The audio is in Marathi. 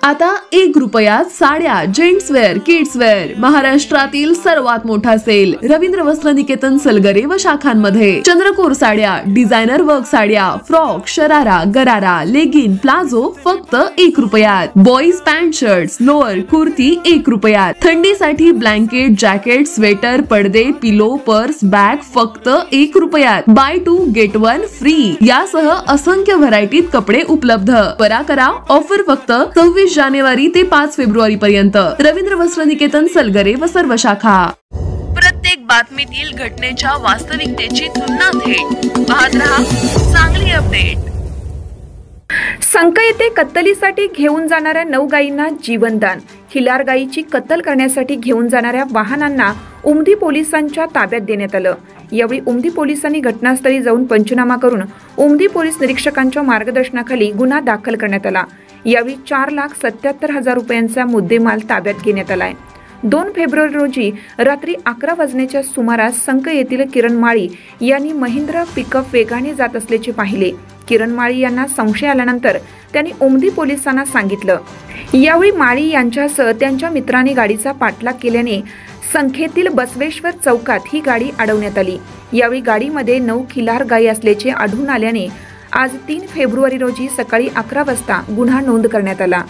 आता 1 रुपयात साड्या, जेंट्स वेअर, किड्स वेअर, महाराष्ट्रातील सर्वात मोठा सेल रवींद्र वस्त्र निकेतन सलगरे व शाखांमध्ये. चंद्रकोर साड्या, डिझायनर वर्क साड्या, फ्रॉक, शरारा, गरारा, लेगिन, प्लाझो फक्त 1 रुपयात. Boys pant, shirts, lower, kurti 1 रुपयात. थंडीसाठी ब्लँकेट, जॅकेट, स्वेटर, पडदे, पिलो, पर्स, बॅग फक्त 1 रुपयात. बाय 2 गेट 1 फ्री यासह असंख्य व्हरायटीत कपडे उपलब्ध. त्वरा करा, ऑफर फक्त 26 जानेवारी ते 5 फेब्रुवारी पर्यंत. रवींद्र वस्त्र निकेतन सलगरे व सर्व शाखा. प्रत्येक बातमीतील घटनेच्या वास्तविकतेची तुलना थेट पाहत रहा चांगली अपडेट. संक येथे कत्तलीसाठी घेऊन जाणाऱ्या 9 गायींना जीवनदान. खिलार गायीची कत्तल करण्यासाठी घेऊन जाणाऱ्या वाहनांना उमदी पोलिसांच्या ताब्यात देण्यात आलं. यावेळी उमदी पोलिसांनी घटनास्थळी जाऊन पंचनामा करून उमदी पोलीस निरीक्षकांच्या मार्गदर्शनाखाली गुन्हा दाखल करण्यात आला. यावेळी 4,77,000 रुपयांचा मुद्देमाल ताब्यात घेण्यात आलाय. 2 फेब्रुवारी रोजी रात्री 11 वाजण्याच्या सुमारास संक येथील किरण माळी यांनी महिंद्रा पिकअप वेगाने जात असल्याचे पाहिले. किरण माळी यांना संशय आल्यानंतर त्यांनी उमदी पोलिसांना सांगितलं. यावेळी माळी यांच्यासह त्यांच्या मित्रांनी गाडीचा पाठलाग केल्याने संखेतील बसवेश्वर चौकात ही गाडी अडवण्यात आली. यावेळी गाडीमध्ये 9 खिलार गायी असल्याचे आढळून आल्याने आज 3 फेब्रुवारी रोजी सकाळी 11 वाजता गुन्हा नोंद करण्यात आला.